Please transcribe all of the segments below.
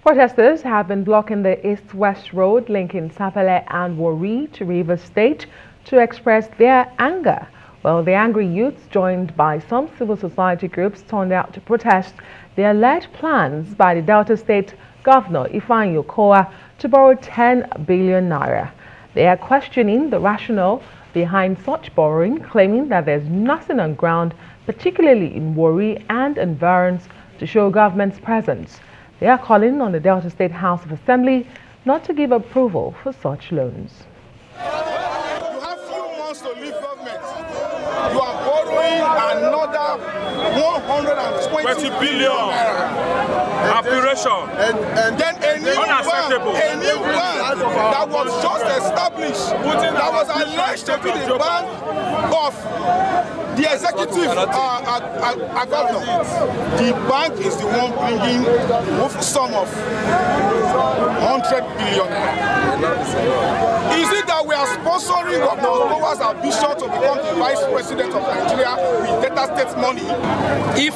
Protesters have been blocking the east-west road linking Sapele and Warri to Rivers State to express their anger. Well, the angry youths, joined by some civil society groups, turned out to protest the alleged plans by the Delta State Governor Ifeanyi Okowa to borrow 10 billion naira. They are questioning the rationale behind such borrowing, claiming that there's nothing on ground, particularly in Warri and environs, to show government's presence. They are calling on the Delta State House of Assembly not to give approval for such loans. You have few months to leave government. You are borrowing another 120 billion. Aberration. And then a new bank that was just established, that was alleged to be the bank of the executive governor. The bank is the one bringing a sum of 100 billion. Is it that we are sponsoring Governor Okowa's ambition to become the vice president of Nigeria with Delta State money? If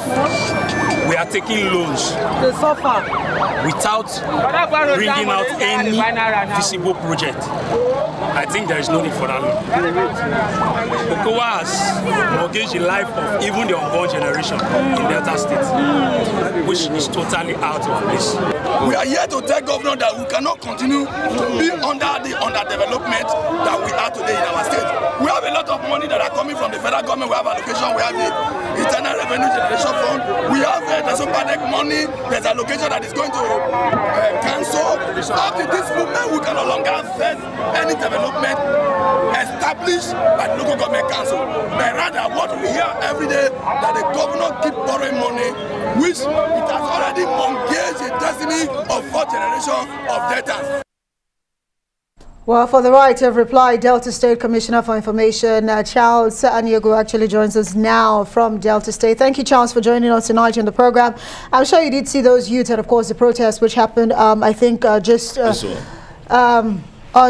we are taking loans without bringing out any visible project, I think there is no need for that loan. Okowa has mortgaged the life of even the unborn generation in Delta State, which is totally out of place. We are here to tell Governor that we cannot continue to be under the underdevelopment that we are today in our state. We have a lot of money that are coming from the federal government. We have allocation, we have the Internal Revenue Generation Fund, we have the Sopadec money, there's allocation that is going to cancel. After this movement, we can no longer affect any development established by the local government council. But rather, what we hear every day, that the governor keep borrowing money, which it has already mortgaged the destiny of 4th generation of Delta. Well, for the right of reply, Delta State Commissioner for Information, Charles Aniagwu, actually joins us now from Delta State. Thank you, Charles, for joining us tonight in the program. I'm sure you did see those youths and, of course, the protests which happened, I think, on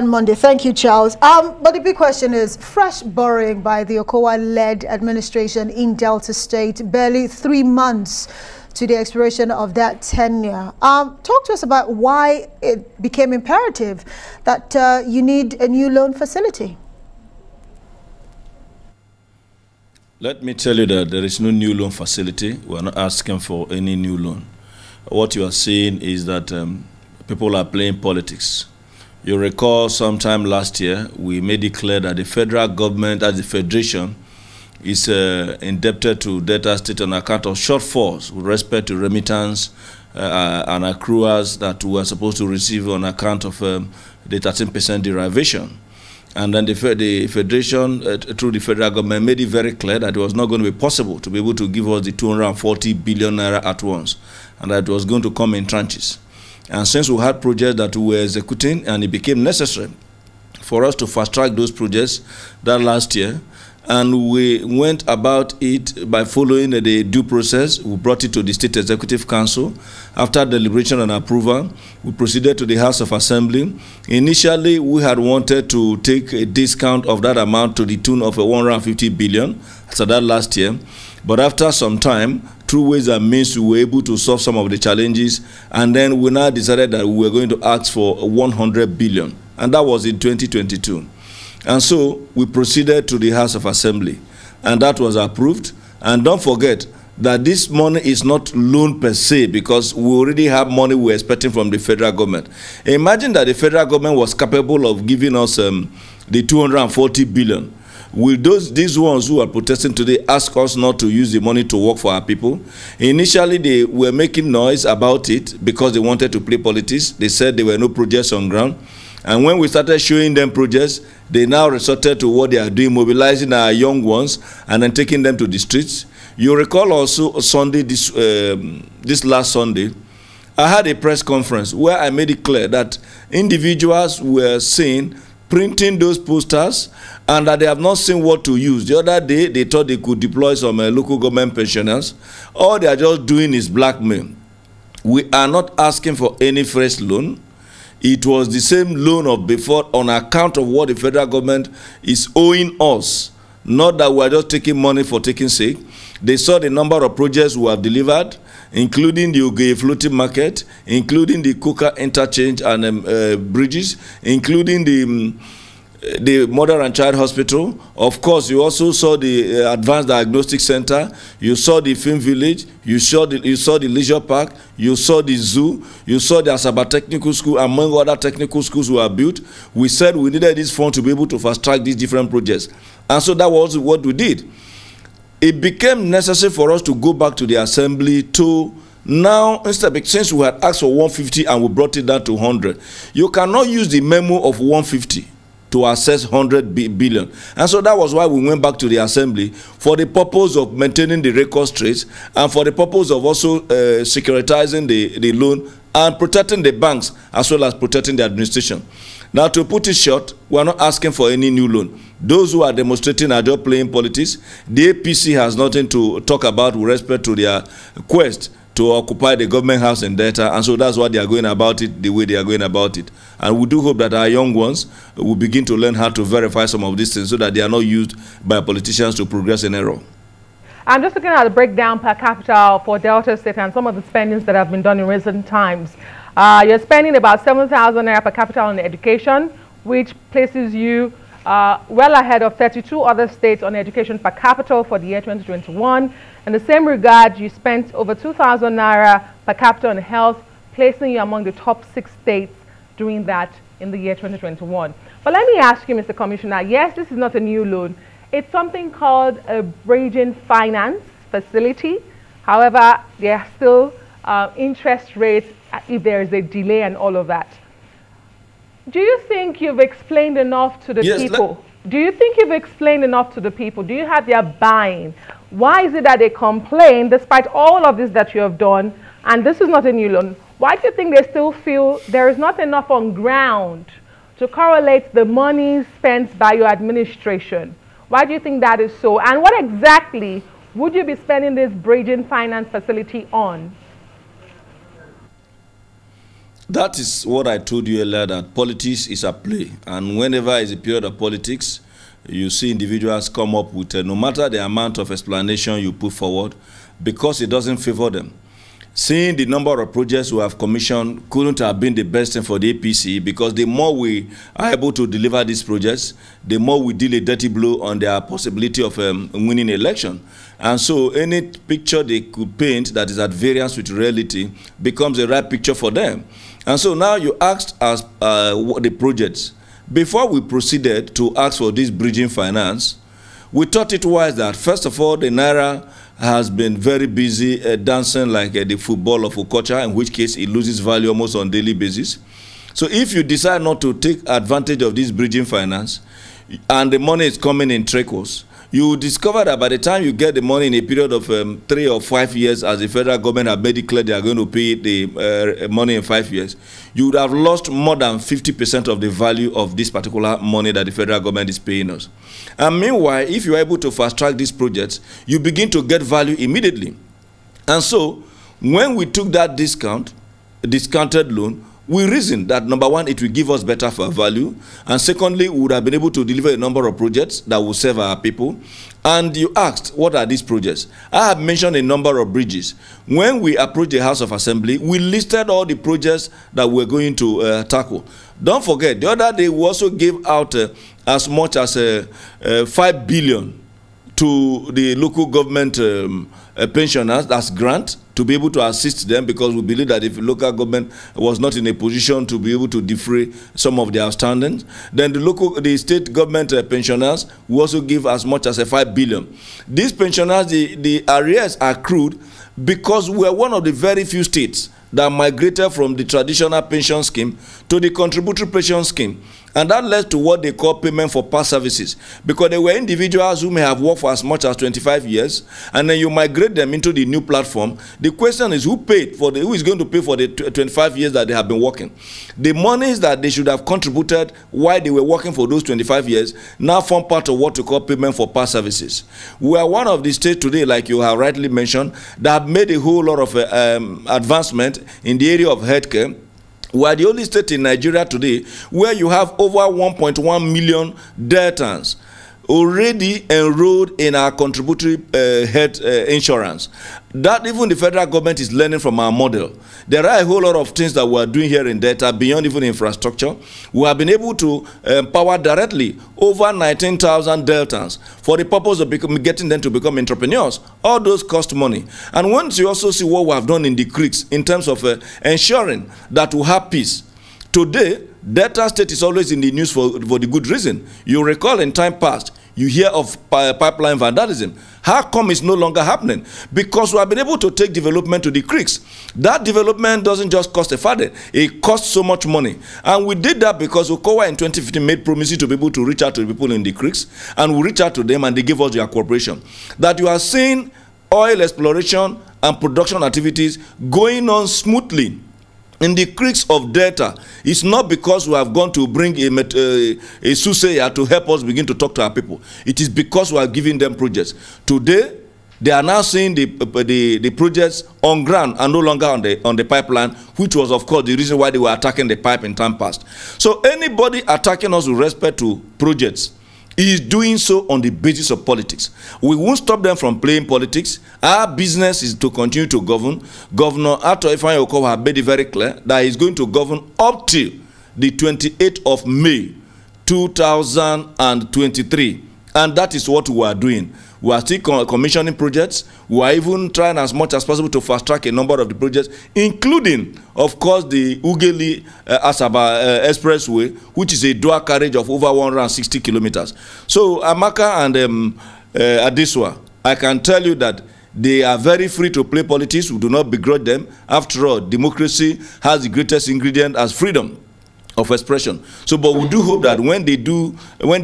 Monday. Thank you, Charles. But the big question is, fresh borrowing by the Okowa-led administration in Delta State, barely 3 months to the expiration of that tenure. Talk to us about why it became imperative that you need a new loan facility. Let me tell you that there is no new loan facility. We're not asking for any new loan. What you are seeing is that people are playing politics. You recall sometime last year, we made it clear that the federal government, as the federation, is indebted to Delta State on account of shortfalls with respect to remittance and accruals that we are supposed to receive on account of the 13% derivation. And then the federation, through the federal government, made it very clear that it was not going to be possible to be able to give us the 240 billion naira at once, and that it was going to come in tranches. And since we had projects that we were executing, and it became necessary for us to fast-track those projects that last year, and we went about it by following the due process. We brought it to the State Executive Council. After deliberation and approval, we proceeded to the House of Assembly. Initially, we had wanted to take a discount of that amount to the tune of 150 billion, so that last year. But after some time, through ways and means, we were able to solve some of the challenges, and then we now decided that we were going to ask for 100 billion, and that was in 2022. And so we proceeded to the House of Assembly, and that was approved. And don't forget that this money is not loan per se, because we already have money we're expecting from the federal government. Imagine that the federal government was capable of giving us the 240 billion. Will these ones who are protesting today ask us not to use the money to work for our people? Initially, they were making noise about it because they wanted to play politics. They said there were no projects on ground. And when we started showing them projects, they now resorted to what they are doing, mobilizing our young ones and then taking them to the streets. You recall also Sunday, this last Sunday, I had a press conference where I made it clear that individuals were seen printing those posters and that they have not seen what to use. The other day, they thought they could deploy some local government pensioners. All they are just doing is blackmail. We are not asking for any fresh loan. It was the same loan of before on account of what the federal government is owing us. Not that we are just taking money for taking sake. They saw the number of projects we have delivered. including the Oge floating market, including the Coca interchange and bridges, including the Mother and Child Hospital. Of course, you also saw the Advanced Diagnostic Center, you saw the Film Village, you saw the Leisure Park, you saw the zoo, you saw the Asaba Technical School, among other technical schools were built. We said we needed this fund to be able to fast-track these different projects. And so that was what we did. It became necessary for us to go back to the assembly to now, instead, since we had asked for 150 and we brought it down to 100, you cannot use the memo of 150 to assess 100 billion. And so that was why we went back to the assembly for the purpose of maintaining the record straight and for the purpose of also securitizing the loan and protecting the banks as well as protecting the administration. Now, to put it short, we are not asking for any new loan. Those who are demonstrating are just playing politics. The APC has nothing to talk about with respect to their quest to occupy the government house in Delta, and so that's why they are going about it the way they are going about it. And we do hope that our young ones will begin to learn how to verify some of these things so that they are not used by politicians to progress in error. I'm just looking at the breakdown per capita for Delta State and some of the spendings that have been done in recent times. You're spending about 7,000 naira per capita on education, which places you well ahead of 32 other states on education per capita for the year 2021. In the same regard, you spent over 2,000 naira per capita on health, placing you among the top 6 states doing that in the year 2021. But let me ask you, Mr. Commissioner, yes, this is not a new loan. It's something called a bridging finance facility. However, there are still interest rates if there is a delay and all of that. Do you think you've explained enough to the people? Do you think you've explained enough to the people? Do you have their buying? Why is it that they complain despite all of this that you have done? And this is not a new loan. Why do you think they still feel there is not enough on ground to correlate the money spent by your administration? Why do you think that is so? And what exactly would you be spending this bridging finance facility on? That is what I told you earlier, that politics is a play. And whenever is a period of politics, you see individuals come up with, no matter the amount of explanation you put forward, because it doesn't favor them. Seeing the number of projects we have commissioned couldn't have been the best thing for the APC, because the more we are able to deliver these projects, the more we deal a dirty blow on their possibility of winning election. And so any picture they could paint that is at variance with reality becomes a right picture for them. And so now you asked us the projects. Before we proceeded to ask for this bridging finance, we thought it wise that, first of all, the Naira has been very busy dancing like the football of Okocha, in which case it loses value almost on a daily basis. So if you decide not to take advantage of this bridging finance, and the money is coming in trickles, you will discover that by the time you get the money in a period of 3 or 5 years, as the federal government have made it clear they are going to pay the money in 5 years, you would have lost more than 50% of the value of this particular money that the federal government is paying us. And meanwhile, if you are able to fast-track these projects, you begin to get value immediately. And so, when we took that discounted loan, we reasoned that, number one, it will give us better value, and secondly, we would have been able to deliver a number of projects that will serve our people. And you asked, what are these projects? I have mentioned a number of bridges. When we approached the House of Assembly, we listed all the projects that we're going to tackle. Don't forget, the other day we also gave out as much as 5 billion to the local government pensioners, that's grant, to be able to assist them, because we believe that if the local government was not in a position to be able to defray some of their outstandings, then the state government pensioners will also give as much as 5 billion. These pensioners, the arrears accrued because we are one of the very few states that migrated from the traditional pension scheme to the contributory pension scheme. And that led to what they call payment for past services, because they were individuals who may have worked for as much as 25 years, and then you migrate them into the new platform. The question is, who is going to pay for the 25 years that they have been working? The monies that they should have contributed while they were working for those 25 years now form part of what we call payment for past services. We are one of the states today, like you have rightly mentioned, that have made a whole lot of advancement in the area of healthcare. We are the only state in Nigeria today where you have over 1.1 million Deltans already enrolled in our contributory health insurance. That even the federal government is learning from our model. There are a whole lot of things that we are doing here in Delta beyond even infrastructure. We have been able to empower directly over 19,000 Deltans for the purpose of getting them to become entrepreneurs. All those cost money. And once you also see what we have done in the creeks in terms of ensuring that we have peace. Today, Delta State is always in the news for the good reason. You recall in time past, you hear of pipeline vandalism. How come it's no longer happening? Because we have been able to take development to the creeks. That development doesn't just cost a father, it costs so much money. And we did that because Okowa in 2015 made promises to be able to reach out to the people in the creeks, and we reach out to them and they give us their cooperation. That you are seeing oil exploration and production activities going on smoothly in the creeks of Delta. It's not because we have gone to bring a soothsayer to help us begin to talk to our people. It is because we are giving them projects. Today, they are now seeing the projects on ground and no longer on the pipeline, which was, of course, the reason why they were attacking the pipe in time past. So anybody attacking us with respect to projects is doing so on the basis of politics. We won't stop them from playing politics. Our business is to continue to govern. Governor Ato Ifeanyi Okowa has made it very clear that he's going to govern up till the 28th of May, 2023. And that is what we are doing. We are still commissioning projects. We are even trying as much as possible to fast-track a number of the projects, including, of course, the Ugeli-Asaba Expressway, which is a dual carriage of over 160 kilometers. So, Amaka and Adiswa, I can tell you that they are very free to play politics. We do not begrudge them. After all, democracy has the greatest ingredient as freedom of expression. So, but we do hope that when they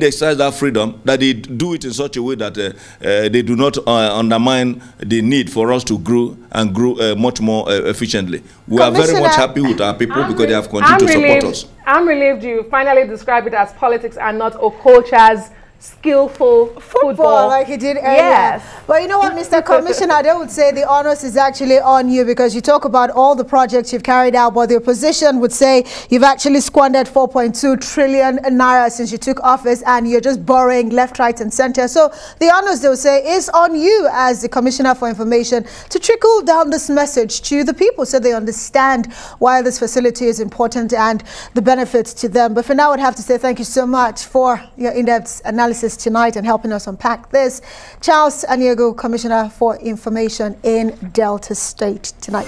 exercise that freedom, that they do it in such a way that they do not undermine the need for us to grow and grow much more efficiently. We are very much happy with our people because they have continued to support us. I'm relieved you finally describe it as politics and not Okocha's skillful football like he did earlier. Yes. But you know what, Mr. Commissioner, they would say the onus is actually on you because you talk about all the projects you've carried out, but the opposition would say you've actually squandered 4.2 trillion naira since you took office and you're just borrowing left, right and center. So the onus, they would say, is on you as the Commissioner for Information to trickle down this message to the people so they understand why this facility is important and the benefits to them. But for now, I'd have to say thank you so much for your in-depth analysis tonight and helping us unpack this. Charles Aniagwu, Commissioner for Information in Delta State tonight.